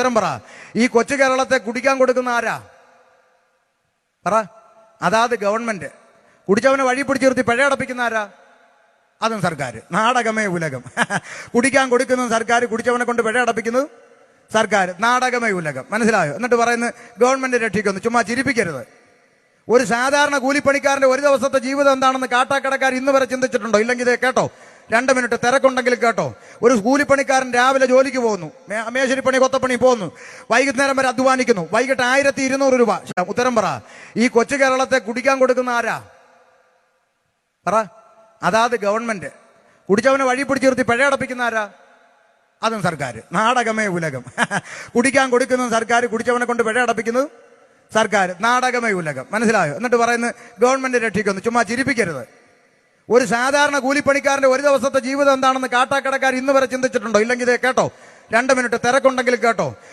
ഉത്തരം പറ. ഈ കൊച്ചു കേരളത്തെ കുടിക്കാൻ കൊടുക്കുന്ന ആരാ? പറ. അതാത് ഗവൺമെന്റ്. കുടിച്ചവനെ വഴി പിടിച്ചു നിർത്തി പിഴയടപ്പിക്കുന്ന ആരാ? അതും സർക്കാർ. നാടകമേ ഉലകം. കുടിക്കാൻ കൊടുക്കുന്നതും സർക്കാർ, കുടിച്ചവനെ കൊണ്ട് പിഴയടപ്പിക്കുന്നത് സർക്കാർ. നാടകമേ ഉലകം. മനസ്സിലായോ? എന്നിട്ട് പറയുന്നത് ഗവൺമെന്റ് രക്ഷിക്കുന്നു. ചുമ്മാ ചിരിപ്പിക്കരുത്. ഒരു സാധാരണ കൂലിപ്പണിക്കാരന്റെ ഒരു ദിവസത്തെ ജീവിതം എന്താണെന്ന് കാട്ടാക്കടക്കാർ ഇന്ന് വരെ ചിന്തിച്ചിട്ടുണ്ടോ? ഇല്ലെങ്കിൽ ഇത് കേട്ടോ, 2 മിനിറ്റ് തിരക്കുണ്ടെങ്കിലും കേട്ടോ. ഒരു കൂലിപ്പണിക്കാരൻ രാവിലെ ജോലിക്ക് പോകുന്നു, മേശരിപ്പണി കൊത്തപ്പണി പോകുന്നു, വൈകുന്നേരം വരെ അധ്വാനിക്കുന്നു, വൈകിട്ട് 1200 രൂപ. ഉത്തരം പറ. ഈ കൊച്ചു കേരളത്തെ കുടിക്കാൻ കൊടുക്കുന്ന ആരാ? പറ. അതാത് ഗവൺമെന്റ്. കുടിച്ചവനെ വഴി പിടിച്ചു നിർത്തി പിഴയടപ്പിക്കുന്ന ആരാ? അതും സർക്കാർ. നാടകമേ ഉലകം. കുടിക്കാൻ കൊടുക്കുന്നതും സർക്കാർ, കുടിച്ചവനെ കൊണ്ട് പിഴയടപ്പിക്കുന്നത് സർക്കാർ. നാടകമേ ഉലകം. മനസ്സിലായോ? എന്നിട്ട് പറയുന്നത് ഗവൺമെന്റ് രക്ഷിക്കുന്നു. ചുമ്മാ ചിരിപ്പിക്കരുത്. ഒരു സാധാരണ കൂലിപ്പണിക്കാരന്റെ ഒരു ദിവസത്തെ ജീവിതം എന്താണെന്ന് കാട്ടാക്കടക്കാർ ഇന്ന് വരെ ചിന്തിച്ചിട്ടുണ്ടോ? ഇല്ലെങ്കിൽ ഇത് കേട്ടോ, 2 മിനിറ്റ് തിരക്കുണ്ടെങ്കിലും കേട്ടോ.